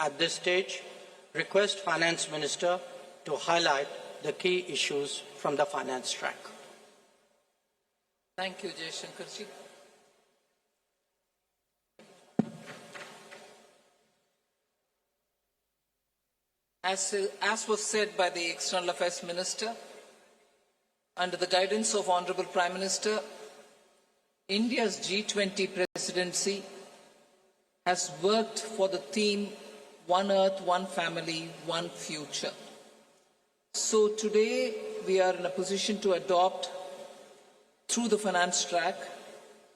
at this stage, request Finance Minister to highlight the key issues from the finance track. Thank you, Jaishankarji. As was said by the External Affairs Minister, under the guidance of Honorable Prime Minister, India's G20 presidency has worked for the theme One Earth, One Family, One Future. So today we are in a position to adopt, through the finance track,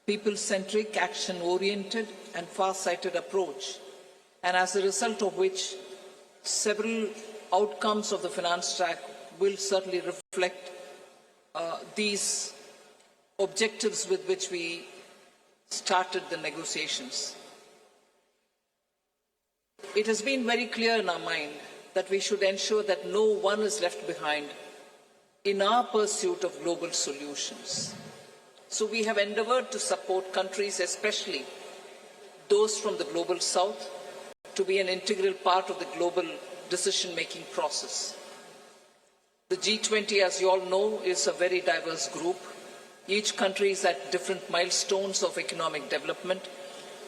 people-centric, action-oriented and far-sighted approach, and as a result of which several outcomes of the finance track will certainly reflect these objectives with which we started the negotiations. It has been very clear in our mind that we should ensure that no one is left behind in our pursuit of global solutions. So we have endeavored to support countries, especially those from the global south, to be an integral part of the global decision-making process. The G20, as you all know, is a very diverse group. Each country is at different milestones of economic development,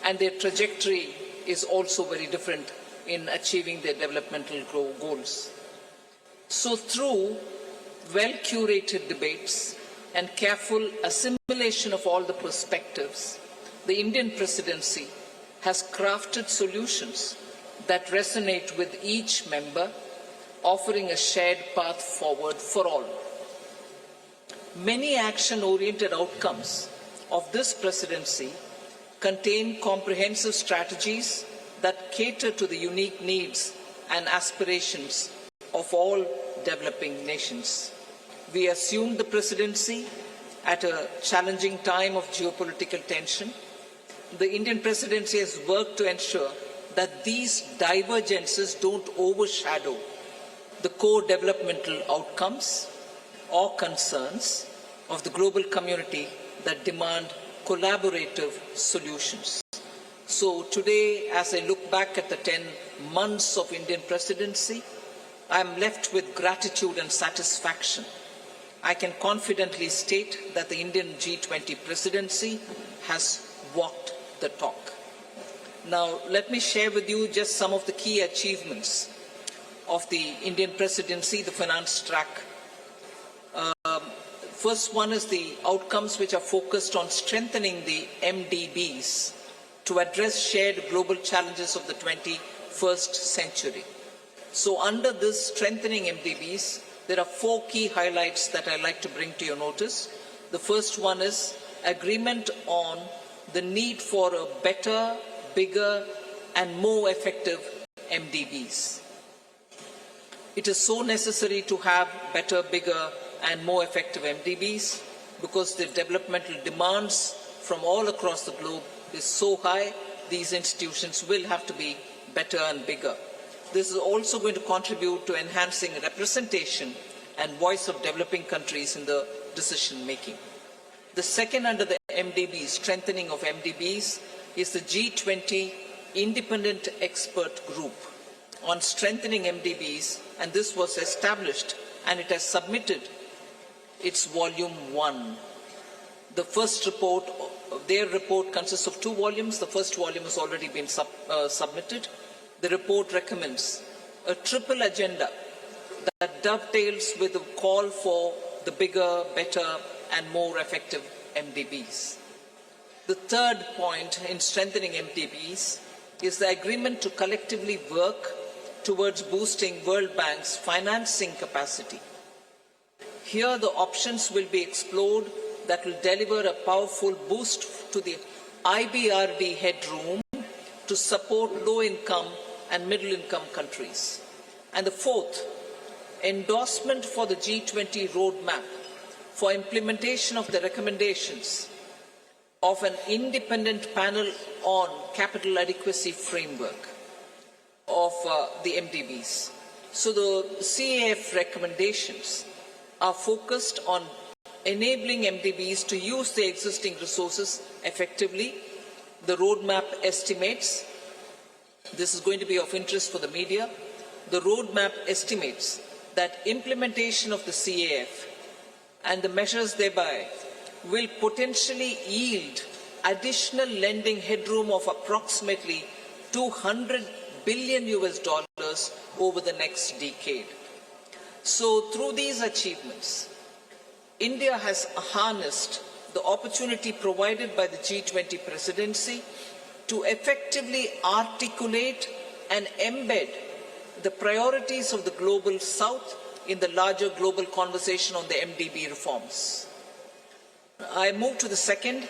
and their trajectory is also very different in achieving their developmental goals. So through well-curated debates and careful assimilation of all the perspectives, the Indian presidency has crafted solutions that resonate with each member, offering a shared path forward for all. Many action-oriented outcomes of this presidency contain comprehensive strategies that cater to the unique needs and aspirations of all developing nations. We assumed the presidency at a challenging time of geopolitical tension. The Indian presidency has worked to ensure that these divergences don't overshadow the core developmental outcomes or concerns of the global community that demand collaborative solutions. So today, as I look back at the 10 months of Indian presidency, I am left with gratitude and satisfaction. I can confidently state that the Indian G20 presidency has walked the talk. Now, let me share with you just some of the key achievements of the Indian presidency, the finance track. First one is the outcomes which are focused on strengthening the MDBs to address shared global challenges of the 21st century. So under this strengthening MDBs, there are 4 key highlights that I'd like to bring to your notice. The first one is agreement on the need for a better, bigger, and more effective MDBs. It is so necessary to have better, bigger, and more effective MDBs because the developmental demands from all across the globe is so high, these institutions will have to be better and bigger. This is also going to contribute to enhancing representation and voice of developing countries in the decision making. The second under the MDBs, strengthening of MDBs, is the G20 Independent Expert Group on strengthening MDBs, and this was established and it has submitted its volume 1. The first report, their report consists of 2 volumes. The first volume has already been submitted. The report recommends a triple agenda that dovetails with the call for the bigger, better, and more effective MDBs. The third point in strengthening MDBs is the agreement to collectively work towards boosting World Bank's financing capacity. Here the options will be explored that will deliver a powerful boost to the IBRD headroom to support low-income and middle-income countries. And the fourth, endorsement for the G20 roadmap for implementation of the recommendations of an independent panel on capital adequacy framework of the MDBs. So the CAF recommendations are focused on enabling MDBs to use their existing resources effectively. The roadmap estimates This is going to be of interest for the media. The roadmap estimates that implementation of the CAF and the measures thereby will potentially yield additional lending headroom of approximately $200 billion over the next decade. So through these achievements, India has harnessed the opportunity provided by the G20 presidency to effectively articulate and embed the priorities of the global South in the larger global conversation on the MDB reforms. I move to the second,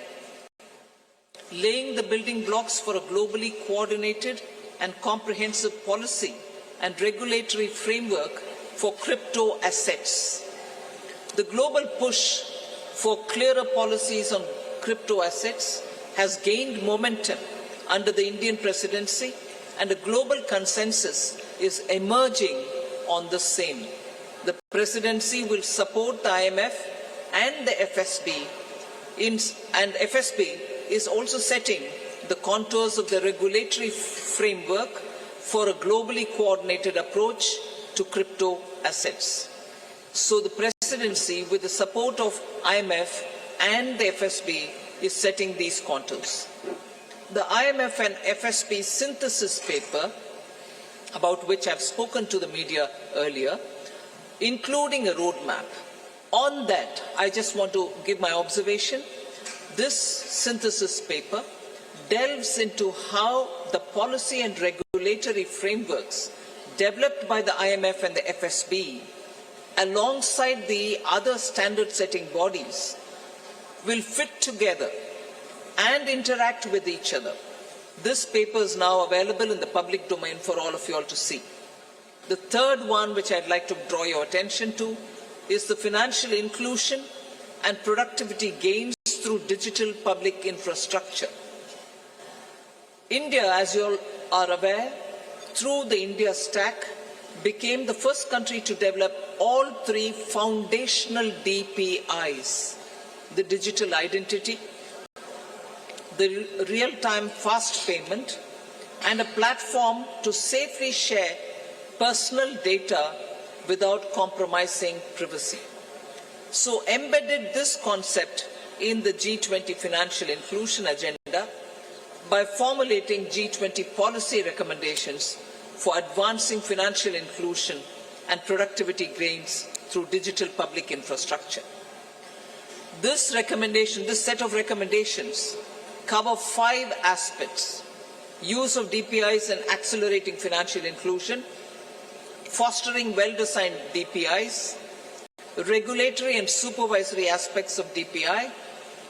laying the building blocks for a globally coordinated and comprehensive policy and regulatory framework for crypto assets. The global push for clearer policies on crypto assets has gained momentum under the Indian presidency, and a global consensus is emerging on the same. The presidency will support the IMF and the FSB, and FSB is also setting the contours of the regulatory framework for a globally coordinated approach to crypto assets. So the presidency, with the support of IMF and the FSB, is setting these contours. The IMF and FSB synthesis paper, about which I've spoken to the media earlier, including a roadmap. On that, I just want to give my observation. This synthesis paper delves into how the policy and regulatory frameworks developed by the IMF and the FSB, alongside the other standard-setting bodies, will fit together and interact with each other. This paper is now available in the public domain for all of you all to see. The third one, which I'd like to draw your attention to, is the financial inclusion and productivity gains through digital public infrastructure. India, as you all are aware, through the India Stack, became the first country to develop all three foundational DPIs: the digital identity, the real-time fast payment, and a platform to safely share personal data without compromising privacy. So embedded this concept in the G20 financial inclusion agenda by formulating G20 policy recommendations for advancing financial inclusion and productivity gains through digital public infrastructure. This set of recommendations cover 5 aspects: use of DPIs and accelerating financial inclusion, fostering well-designed DPIs, regulatory and supervisory aspects of DPI,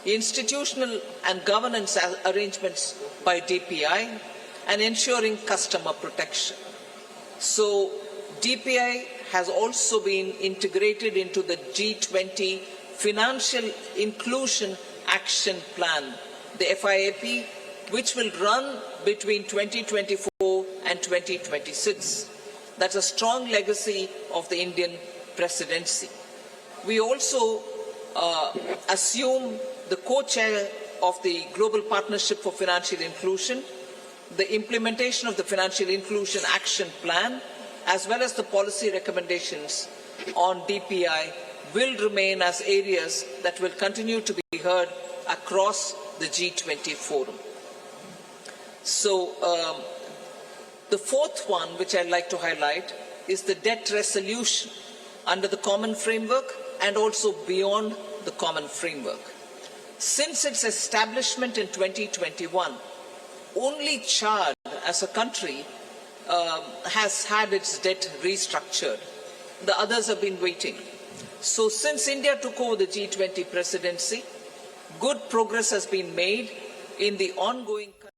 institutional and governance arrangements by DPI, and ensuring customer protection. So DPI has also been integrated into the G20 Financial Inclusion Action Plan, the FIAP, which will run between 2024 and 2026. That's a strong legacy of the Indian presidency. We also assume the co-chair of the Global Partnership for Financial Inclusion. The implementation of the Financial Inclusion Action Plan, as well as the policy recommendations on DPI, will remain as areas that will continue to be heard across the G20 forum. So the fourth one, which I'd like to highlight, is the debt resolution under the common framework and also beyond the common framework. Since its establishment in 2021, only Chad as a country has had its debt restructured. The others have been waiting. So since India took over the G20 presidency, good progress has been made in the ongoing